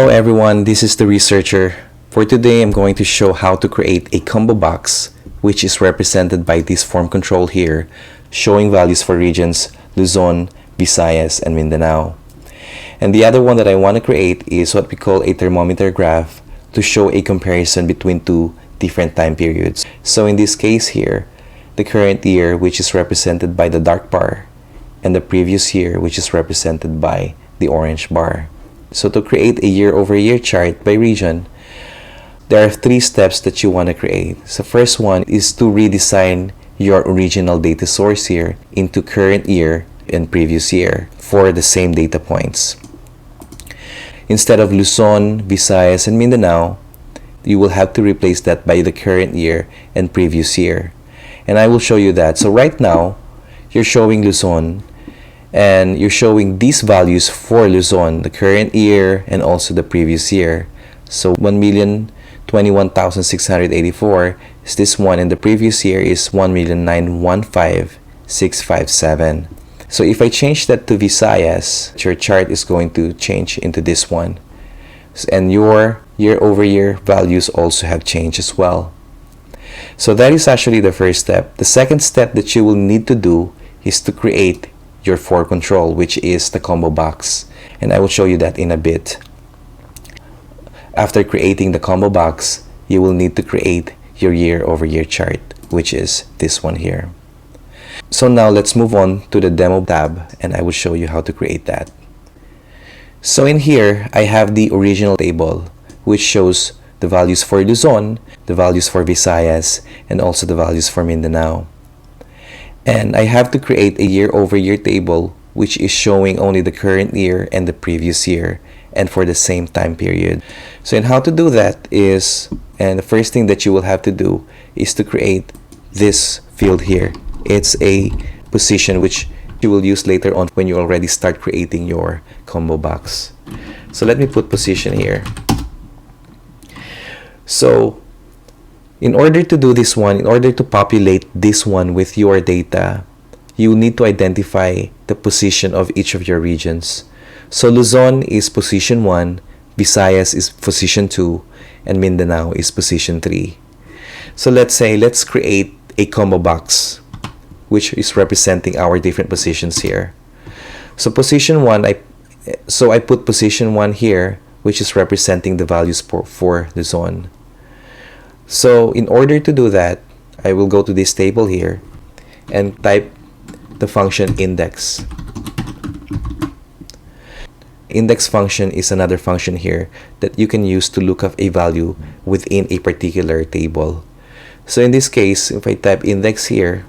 Hello everyone, this is the researcher. For today, I'm going to show how to create a combo box, which is represented by this form control here, showing values for regions Luzon, Visayas, and Mindanao. And the other one that I want to create is what we call a thermometer graph to show a comparison between two different time periods. So in this case here, the current year, which is represented by the dark bar, and the previous year, which is represented by the orange bar. So to create a year-over-year chart by region, there are 3 steps that you want to create. So first one is to redesign your original data source here into current year and previous year for the same data points. Instead of Luzon, Visayas, and Mindanao, you will have to replace that by the current year and previous year. And I will show you that. So right now, you're showing Luzon, and you're showing these values for Luzon, the current year and also the previous year. So 1,021,684 is this one, and the previous year is 1,915,657. So if I change that to Visayas, your chart is going to change into this one. And your year-over-year values also have changed as well. So that is actually the first step. The second step that you will need to do is to create your for control, which is the combo box, and I will show you that in a bit. After creating the combo box, you will need to create your year-over-year chart, which is this one here. So now let's move on to the demo tab, and I will show you how to create that. So in here, I have the original table, which shows the values for Luzon, the values for Visayas, and also the values for Mindanao. And I have to create a year-over-year table which is showing only the current year and the previous year and for the same time period. So in how to do that is, and the first thing that you will have to do is to create this field here. It's a position which you will use later on when you already start creating your combo box. So let me put position here. So in order to do this one, in order to populate this one with your data, you need to identify the position of each of your regions. So Luzon is position 1, Visayas is position 2, and Mindanao is position 3. So let's create a combo box, which is representing our different positions here. So position 1, I put position 1 here, which is representing the values for Luzon. So in order to do that, I will go to this table here and type the function index. Index function is another function here that you can use to look up a value within a particular table. So in this case, if I type index here,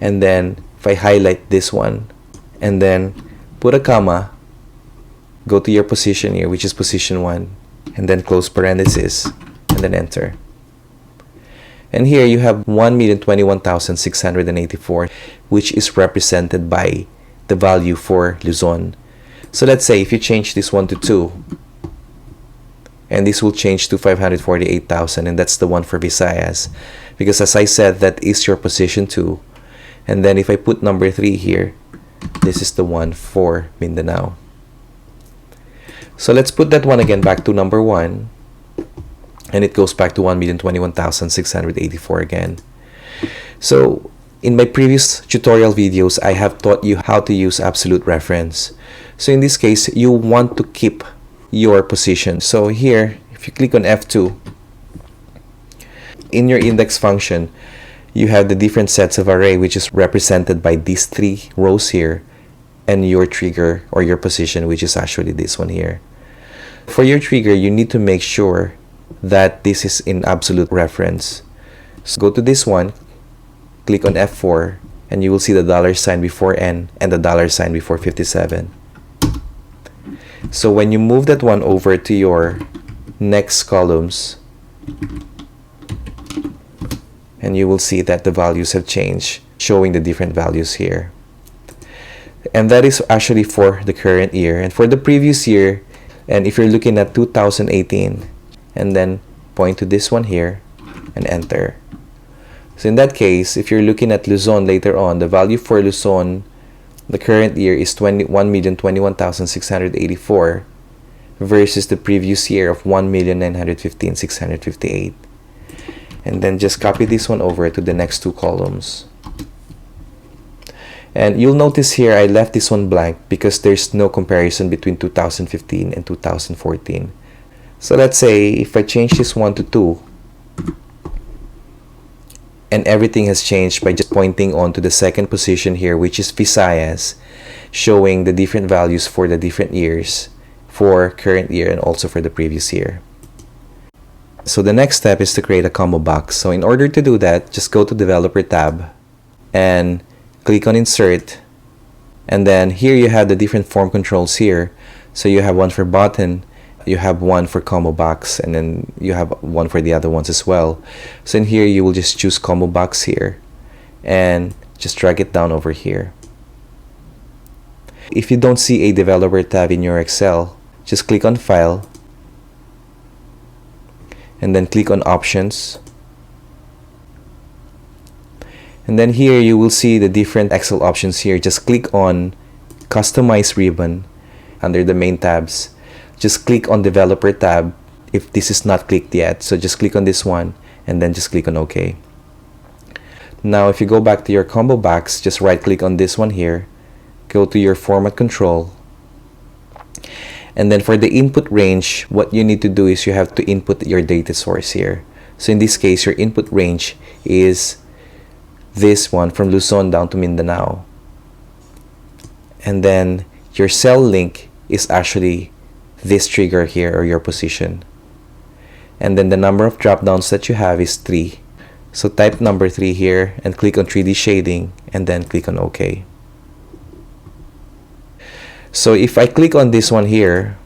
and then if I highlight this one, and then put a comma, go to your position here, which is position 1, and then close parenthesis, and then enter. And here you have 1,021,684, which is represented by the value for Luzon. So let's say if you change this one to 2, and this will change to 548,000, and that's the one for Visayas, because as I said, that is your position 2. And then if I put number 3 here, this is the one for Mindanao. So let's put that one again back to number 1. And it goes back to 1,021,684 again. So in my previous tutorial videos, I have taught you how to use absolute reference. So in this case, you want to keep your position. So here, if you click on F2, in your index function, you have the different sets of array, which is represented by these 3 rows here, and your trigger or your position, which is actually this one here. For your trigger, you need to make sure that this is in absolute reference. So go to this one, click on F4, and you will see the $sign before N and the $sign before 57. So when you move that one over to your next columns, and you will see that the values have changed, showing the different values here. And that is actually for the current year. And for the previous year, and if you're looking at 2018, and then point to this one here and enter. So in that case, if you're looking at Luzon later on, the value for Luzon, the current year is 1,021,684, versus the previous year of 1,915,658. And then just copy this one over to the next two columns. And you'll notice here I left this one blank because there's no comparison between 2015 and 2014. So let's say if I change this one to 2, and everything has changed by just pointing on to the second position here, which is Visayas, showing the different values for the different years, for current year and also for the previous year. So the next step is to create a combo box. So in order to do that, just go to Developer tab and click on Insert. And then here you have the different form controls here. So you have one for button, you have one for combo box, and then you have one for the other ones as well. So in here you will just choose combo box here and just drag it down over here. If you don't see a Developer tab in your Excel, just click on File and then click on Options. And then here you will see the different Excel options here. Just click on Customize Ribbon under the main tabs. Just click on Developer tab if this is not clicked yet. So just click on this one and then just click on OK. Now if you go back to your combo box, just right click on this one here, go to your format control, and then for the input range, what you need to do is you have to input your data source here. So in this case, your input range is this one from Luzon down to Mindanao. And then your cell link is actually this trigger here, or your position. And then the number of drop downs that you have is 3. So type number 3 here and click on 3D shading and then click on OK. So if I click on this one here,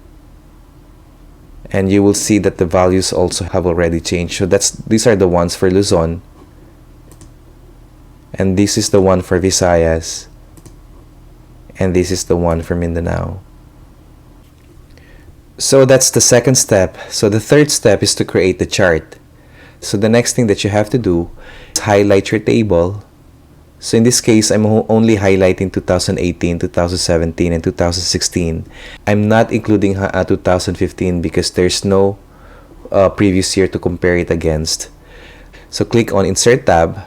and you will see that the values also have already changed. So these are the ones for Luzon, and this is the one for Visayas, and this is the one for Mindanao. So that's the second step. So the third step is to create the chart. So the next thing that you have to do is highlight your table. So in this case, I'm only highlighting 2018, 2017, and 2016. I'm not including 2015 because there's no previous year to compare it against. So click on Insert tab,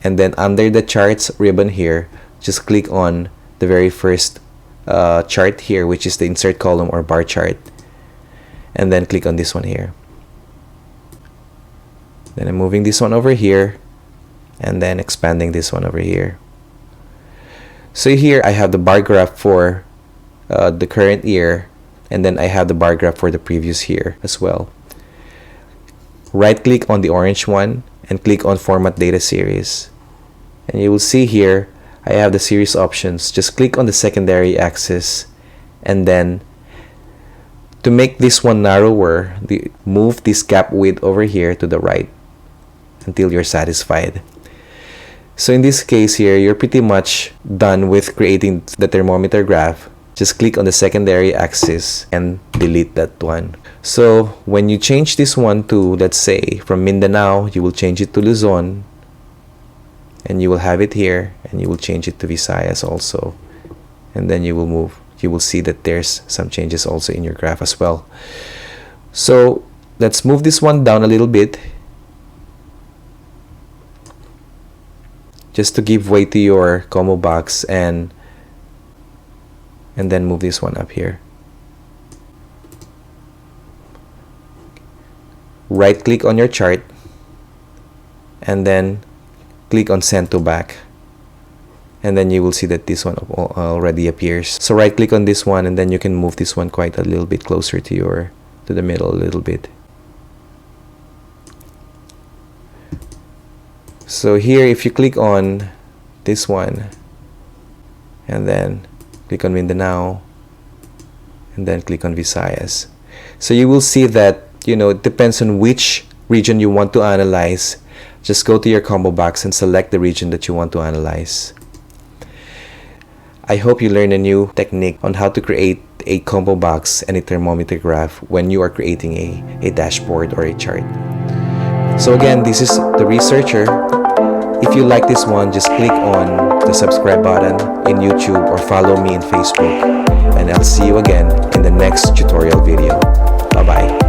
and then under the Charts ribbon here, just click on the very first chart here, which is the Insert column or bar chart. And then click on this one here. Then I'm moving this one over here, and then expanding this one over here. So here I have the bar graph for the current year, and then I have the bar graph for the previous year as well. Right click on the orange one and click on Format Data Series, and you will see here I have the series options. Just click on the secondary axis, and then to make this one narrower, move this gap width over here to the right until you're satisfied. So in this case here, you're pretty much done with creating the thermometer graph. Just click on the secondary axis and delete that one. So when you change this one to, let's say, from Mindanao, you will change it to Luzon, and you will have it here, and you will change it to Visayas also. And then you will see that there's some changes also in your graph as well. So let's move this one down a little bit, just to give way to your combo box, and then move this one up here. Right click on your chart and then click on Send to Back, and then you will see that this one already appears. So right click on this one, and then you can move this one quite a little bit closer to the middle a little bit. So here, if you click on this one and then click on Mindanao and then click on Visayas, so you will see that, it depends on which region you want to analyze. Just go to your combo box and select the region that you want to analyze. I hope you learned a new technique on how to create a combo box and a thermometer graph when you are creating a dashboard or a chart. So again, this is the researcher. If you like this one, just click on the subscribe button in YouTube or follow me in Facebook. And I'll see you again in the next tutorial video. Bye-bye.